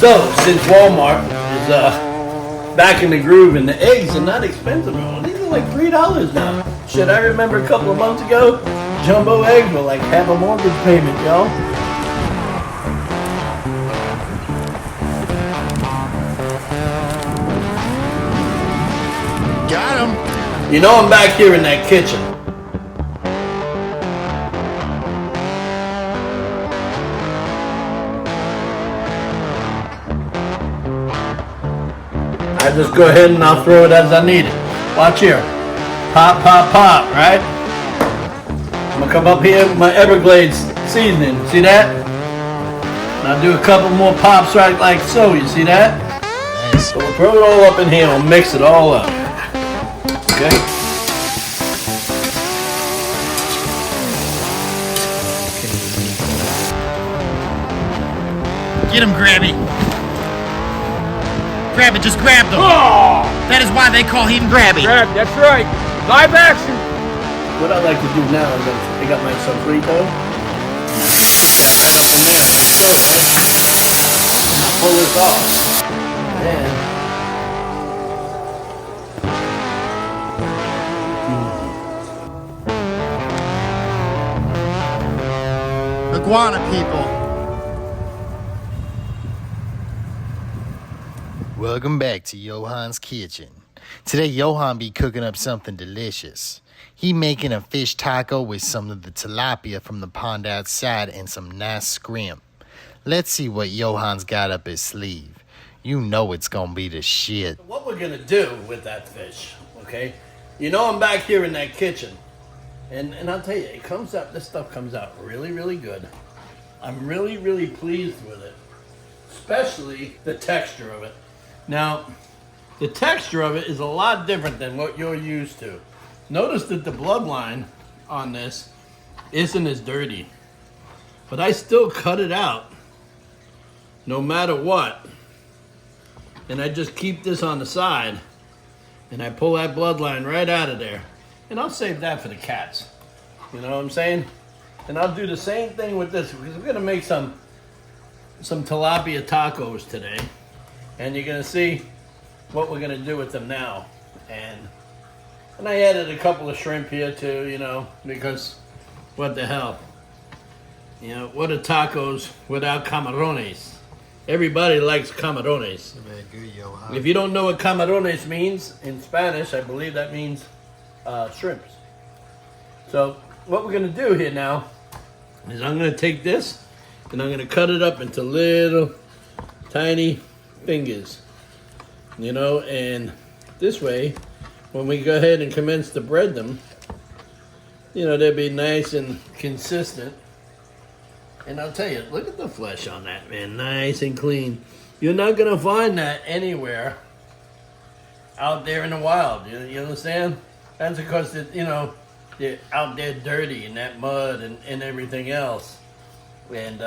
So, since Walmart is back in the groove and the eggs are not expensive, these are like $3 now. Shit, I remember a couple of months ago, jumbo eggs were like half a mortgage payment, yo. Got him. You know I'm back here in that kitchen. I just go ahead and I'll throw it as I need it. Watch here. Pop, pop, pop, right? I'm gonna come up here with my Everglades Seasoning. See that? And I'll do a couple more pops right like so. You see that? Nice. So we'll throw it all up in here and we'll mix it all up. Okay? Get him, Grabby. Grab it, just grab them. Oh! That is why they call him Grabby. Grab, that's right. Live action. What I like to do now is I pick up my sofrito. Right up in there. Okay. Pull this off. And Iguana People. Welcome back to Johan's kitchen. Today Johan be cooking up something delicious. He making a fish taco with some of the tilapia from the pond outside and some nice scrimp. Let's see what Johan's got up his sleeve. You know it's gonna be the shit. what we're gonna do with that fish, okay? You know I'm back here in that kitchen. And I'll tell you, it comes out, this stuff comes out really, really good. I'm really, really pleased with it. Especially the texture of it. Now, the texture of it is a lot different than what you're used to. Notice that the bloodline on this isn't as dirty. But I still cut it out no matter what. And I just keep this on the side and I pull that bloodline right out of there. And I'll save that for the cats. You know what I'm saying? And I'll do the same thing with this because we're gonna make some tilapia tacos today. And you're gonna see what we're gonna do with them now. And I added a couple of shrimp here too, you know, because what the hell? You know, what are tacos without camarones? Everybody likes camarones. If you don't know what camarones means in Spanish, I believe that means shrimps. So what we're gonna do here now is I'm gonna take this and I'm gonna cut it up into little tiny fingers, you know, and this way when we go ahead and commence to bread them, you know, they'll be nice and consistent. And I'll tell you, look at the flesh on that, man, nice and clean. You're not gonna find that anywhere out there in the wild. You understand? That's because you know, they're out there dirty in that mud and everything else, and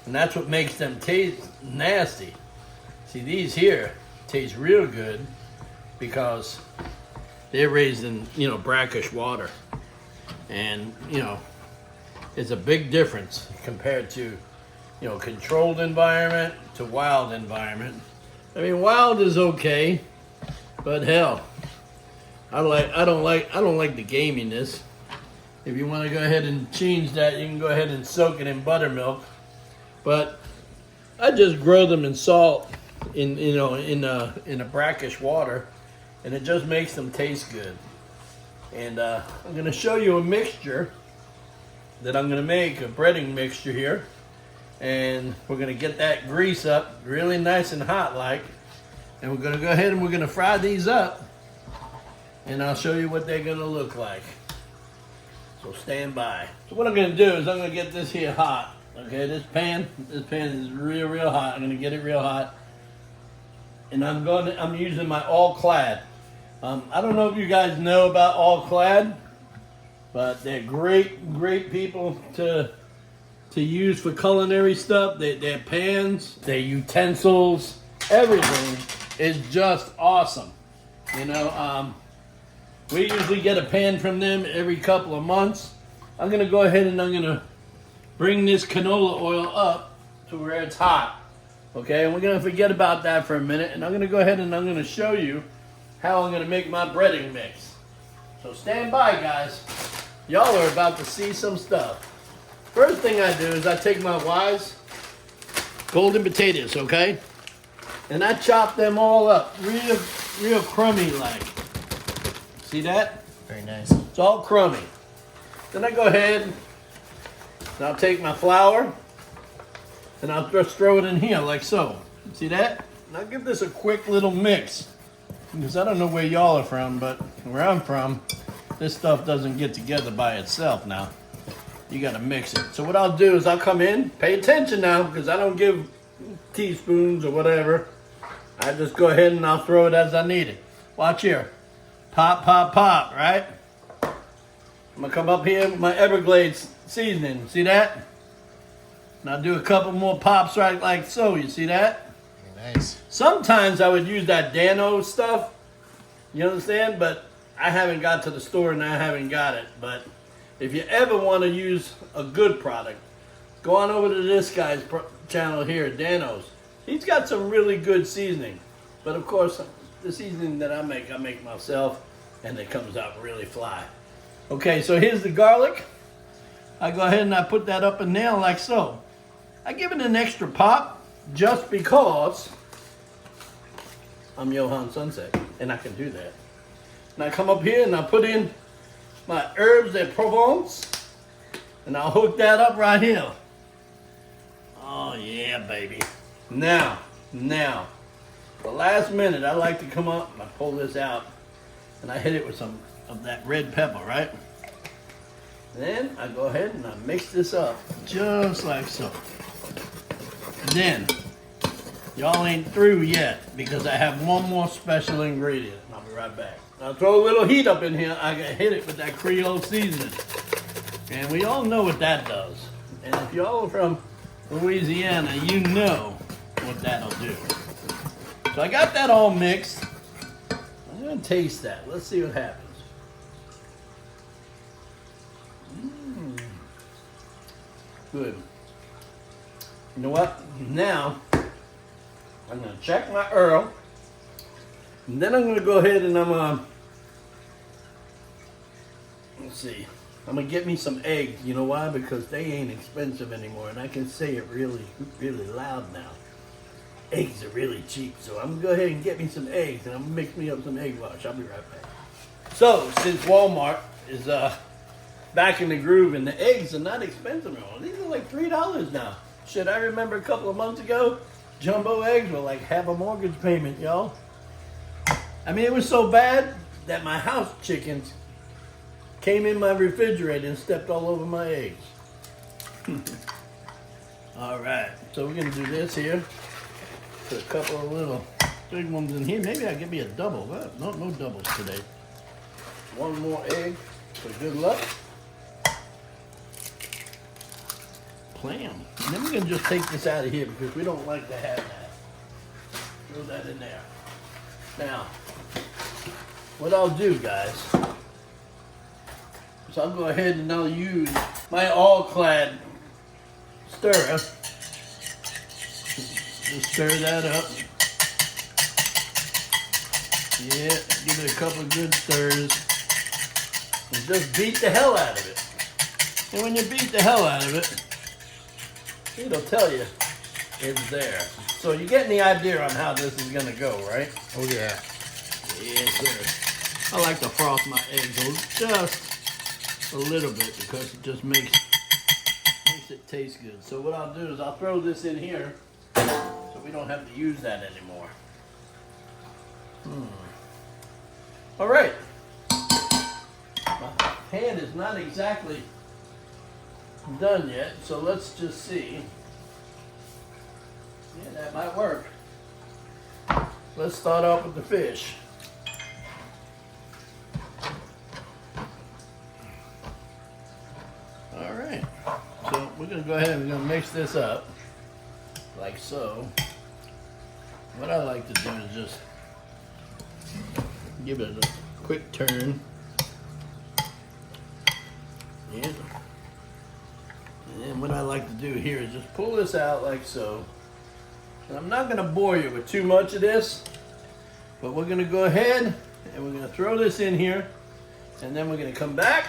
that's what makes them taste nasty. See, these here taste real good because they're raised in, you know, brackish water, and you know, it's a big difference compared to, you know, controlled environment to wild environment. I mean, wild is okay, but hell, I don't like the gaminess. If you want to go ahead and change that, you can go ahead and soak it in buttermilk. But I just grow them in salt, in a brackish water, and it just makes them taste good. And I'm gonna show you a mixture that I'm gonna make, a breading mixture here, and we're gonna get that grease up really nice and hot like, and we're gonna go ahead and we're gonna fry these up, and I'll show you what they're gonna look like. So stand by. So what I'm gonna do is I'm gonna get this here hot. Okay, this pan is real hot. I'm gonna get it real hot, and I'm using my All-Clad. I don't know if you guys know about All-Clad, but they're great people to use for culinary stuff. Their pans, their utensils, everything is just awesome. You know, we usually get a pan from them every couple of months. I'm gonna go ahead and I'm gonna bring this canola oil up to where it's hot. Okay, and we're gonna forget about that for a minute, and I'm gonna go ahead and I'm gonna show you how I'm gonna make my breading mix. So stand by, guys. Y'all are about to see some stuff. First thing I do is I take my Wise golden potatoes, okay? And I chop them all up real crummy like. See that? Very nice. It's all crummy. Then I go ahead and I'll take my flour and I'll just throw it in here like so. See that? And I'll give this a quick little mix. Because I don't know where y'all are from, but where I'm from, this stuff doesn't get together by itself now. You gotta mix it. So what I'll do is I'll come in, pay attention now, because I don't give teaspoons or whatever. I just go ahead and I'll throw it as I need it. Watch here. Pop, pop, pop, right? I'm gonna come up here with my Everglades Seasoning. See that? And I'll do a couple more pops right like so. You see that? Very nice. Sometimes I would use that Dano stuff. You understand? But I haven't got to the store and I haven't got it. But if you ever want to use a good product, go on over to this guy's channel here, Dano's. He's got some really good seasoning. But of course, the seasoning that I make myself, and it comes out really fly. Okay, so here's the garlic. I go ahead and I put that up in there like so. I give it an extra pop just because I'm Johan Sunset and I can do that. And I come up here and I put in my herbs de Provence and I'll hook that up right here. Oh yeah, baby. Now, the last minute I like to come up and I pull this out and I hit it with some of that red pepper, right? Then I go ahead and I mix this up just like so. Then, y'all ain't through yet because I have one more special ingredient. I'll be right back. I'll throw a little heat up in here. I can hit it with that Creole seasoning. And we all know what that does. And if y'all are from Louisiana, you know what that'll do. So I got that all mixed. I'm gonna taste that. Let's see what happens. Good. You know what? Now, I'm going to check my Earl. And then I'm going to go ahead and let's see. I'm going to get me some eggs. You know why? Because they ain't expensive anymore. And I can say it really, really loud now. Eggs are really cheap. So I'm going to go ahead and get me some eggs. And I'm going to mix me up some egg wash. I'll be right back. So, since Walmart is back in the groove and the eggs are not expensive anymore. These are like $3 now. Shit, I remember a couple of months ago, jumbo eggs were like half a mortgage payment, y'all. I mean, it was so bad that my house chickens came in my refrigerator and stepped all over my eggs. All right, so we're gonna do this here. Put a couple of little big ones in here. Maybe I'll give me a double. No doubles today. One more egg for good luck. Clam. And then we're going to just take this out of here because we don't like to have that. Throw that in there. Now, what I'll do, guys, is I'll go ahead and I'll use my All-Clad stirrer. Just stir that up. Yeah, give it a couple of good stirs. And just beat the hell out of it. And when you beat the hell out of it, it'll tell you it's there. So you're getting the idea on how this is gonna go, right? Oh yeah. Yes, sir. I like to froth my eggs just a little bit because it just makes it taste good. So what I'll do is I'll throw this in here so we don't have to use that anymore. All right. My pan is not exactly done yet, so let's just see. Yeah, that might work. Let's start off with the fish. All right, so we're gonna go ahead and we're gonna mix this up like so. What I like to do is just give it a quick turn. Yeah. And then what I like to do here is just pull this out like so. And I'm not gonna bore you with too much of this, but we're gonna go ahead and we're gonna throw this in here, and then we're gonna come back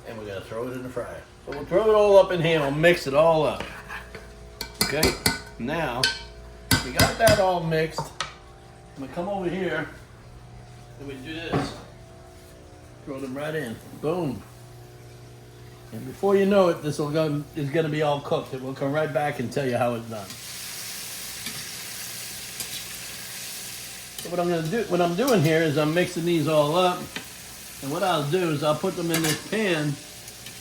and we're gonna throw it in the fryer. So we'll throw it all up in here, we'll mix it all up. Okay, now we got that all mixed. I'm gonna come over here and we do this. Throw them right in. Boom. And before you know it, this is gonna be all cooked, and we'll come right back and tell you how it's done. So what I'm doing here is I'm mixing these all up, and what I'll do is I'll put them in this pan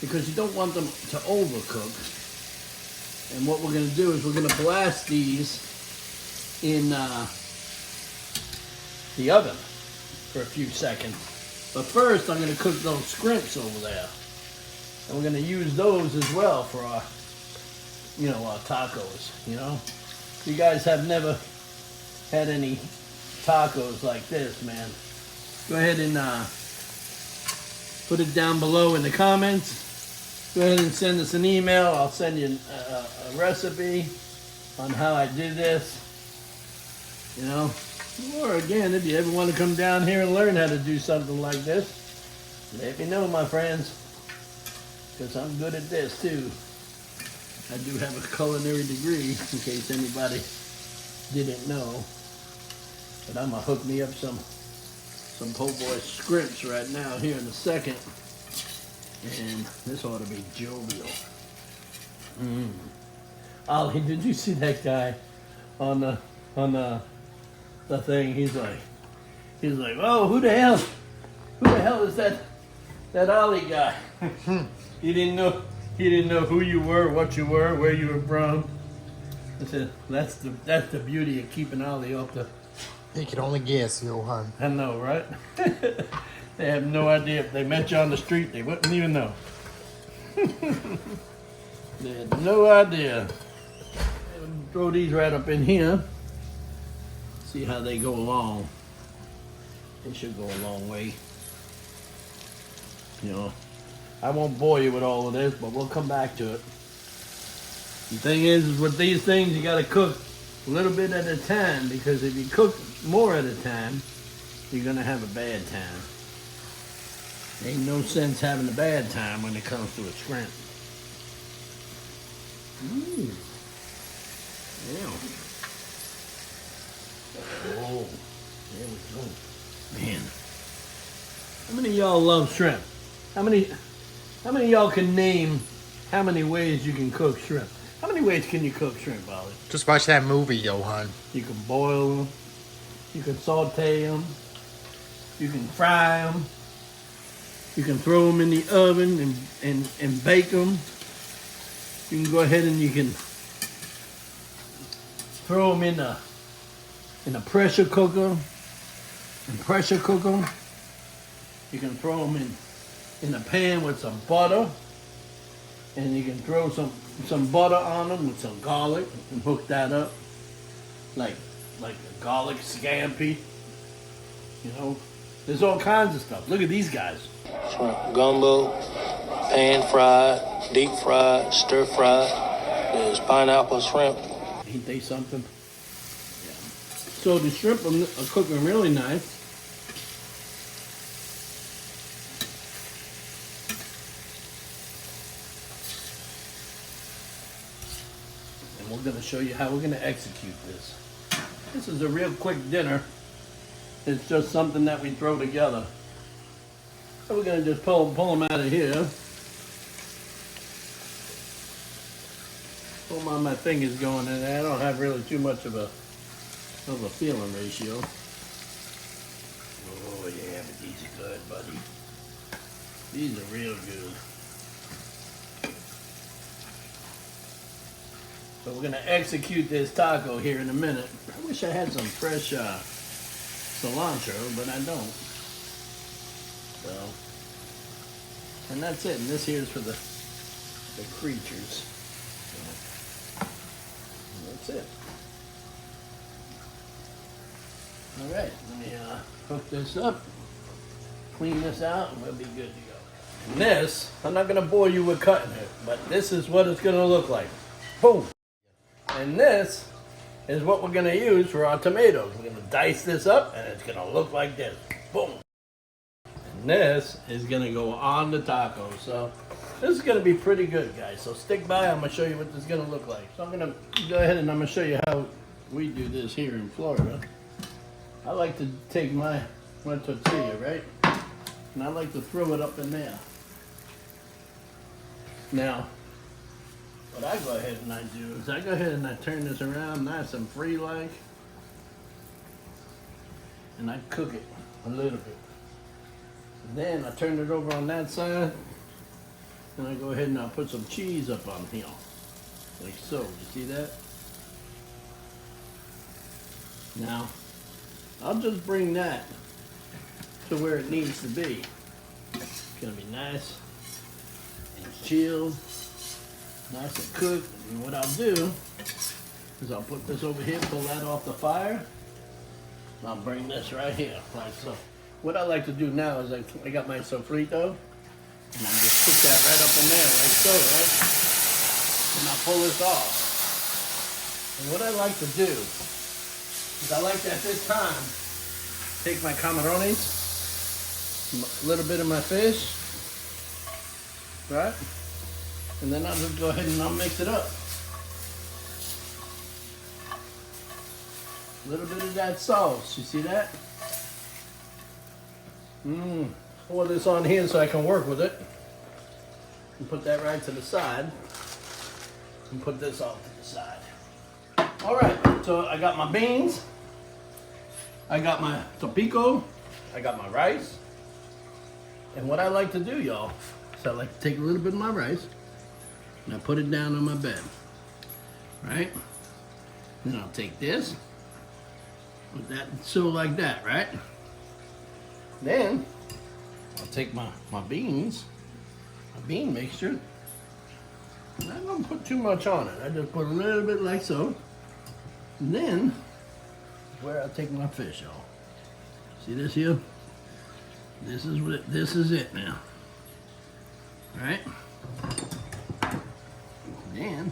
because you don't want them to overcook. And what we're going to do is we're going to blast these in the oven for a few seconds. But first I'm going to cook those scrimps over there, and we're going to use those as well for our, our tacos. If you guys have never had any tacos like this, man, go ahead and put it down below in the comments. Go ahead and send us an email. I'll send you a recipe on how I do this. Or again, if you ever want to come down here and learn how to do something like this, let me know, my friends, because I'm good at this too. I do have a culinary degree, in case anybody didn't know. But I'm gonna hook me up some po' boy scrimps right now here in a second, and this ought to be jovial. Ollie, did you see that guy on the thing? He's like, oh, who the hell is that Ollie guy? He didn't know who you were, what you were, where you were from. I said, that's the beauty of keeping Ollie off the. He could only guess, Johan. I know, right? They have no idea. If they met you on the street, they wouldn't even know. They had no idea. Throw these right up in here. See how they go along. They should go a long way. I won't bore you with all of this, but we'll come back to it. The thing is with these things, you got to cook a little bit at a time, because if you cook more at a time, you're gonna have a bad time. Ain't no sense having a bad time when it comes to a shrimp. Yeah. Oh, there we go. Man, how many of y'all love shrimp? How many of y'all can name how many ways you can cook shrimp? How many ways can you cook shrimp, Ollie? Just watch that movie, Johan. You can boil them. You can saute them. You can fry them. You can throw them in the oven and bake them. You can go ahead and you can throw them in a pressure cooker and pressure cook them. You can throw them in a pan with some butter, and you can throw some butter on them with some garlic and hook that up like a garlic scampi. There's all kinds of stuff. Look at these guys. Shrimp gumbo, pan fried, deep fried, stir fried. There's pineapple shrimp. Ain't they something? Yeah. So the shrimp are cooking really nice. And we're going to show you how we're going to execute this. This is a real quick dinner. It's just something that we throw together. So we're going to just pull them out of here. Pull my fingers going in there. I don't have really too much of a feeling ratio. Oh yeah, but these are good, buddy. These are real good. So we're gonna execute this taco here in a minute. I wish I had some fresh cilantro, but I don't. So, and that's it. And this here is for the creatures. So, that's it. All right, let me hook this up, clean this out, and we'll be good to go. And this, I'm not gonna bore you with cutting it, but this is what it's gonna look like. Boom. And this is what we're going to use for our tomatoes. We're going to dice this up, and it's going to look like this. Boom. And this is going to go on the tacos. So this is going to be pretty good, guys. So stick by. I'm going to show you what this is going to look like. So I'm going to go ahead and I'm going to show you how we do this here in Florida. I like to take my tortilla, right? And I like to throw it up in there. Now, what I go ahead and I do is I go ahead and I turn this around nice and free like, and I cook it a little bit. And then I turn it over on that side, and I go ahead and I put some cheese up on here, like so. You see that? Now, I'll just bring that to where it needs to be. It's gonna be nice and chilled, nice and cooked. And what I'll do is I'll put this over here, pull that off the fire, and I'll bring this right here, like so. What I like to do now is I got my sofrito, and I just put that right up in there, like so, right? And I'll pull this off. And what I like to do is I like to, at this time, take my camarones, a little bit of my fish, right? And then I'll just go ahead and I'll mix it up. A little bit of that sauce, you see that? Pour this on here so I can work with it. And put that right to the side. And put this off to the side. All right, so I got my beans. I got my topico. I got my rice. And what I like to do, y'all, is I like to take a little bit of my rice and I put it down on my bed, right? Then I'll take this, put that so like that, right? Then I'll take my beans, my bean mixture. I'm not gonna put too much on it. I just put a little bit like so. And then where I take my fish, y'all. See this here? This is what this is it now. All right? Then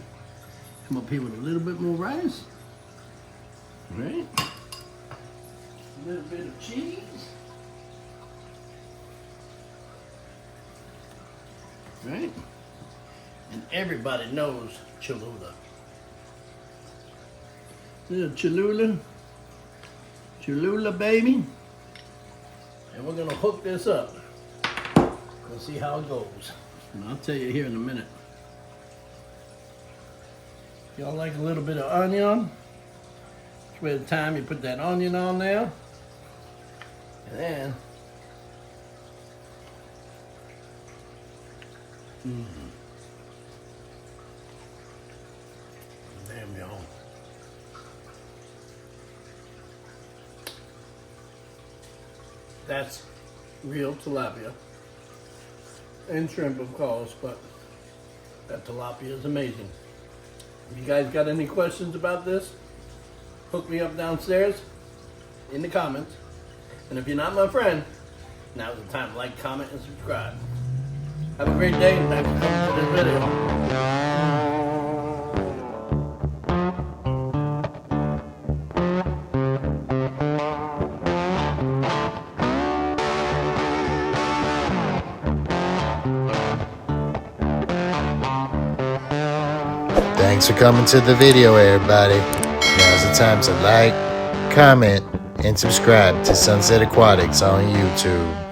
come up here with a little bit more rice. All right? A little bit of cheese. Right? And everybody knows Cholula. Little Cholula. Cholula, baby. And we're gonna hook this up. We'll see how it goes. And I'll tell you here in a minute. Y'all like a little bit of onion? By the time you put that onion on there. And then damn, y'all. That's real tilapia. And shrimp, of course, but that tilapia is amazing. If you guys got any questions about this, hook me up downstairs in the comments. And if you're not my friend, now's the time to like, comment, and subscribe. Have a great day, and thanks for coming to this video. Thanks for coming to the video, everybody. Now's the time to like, comment, and subscribe to Sunset Aquatics on YouTube.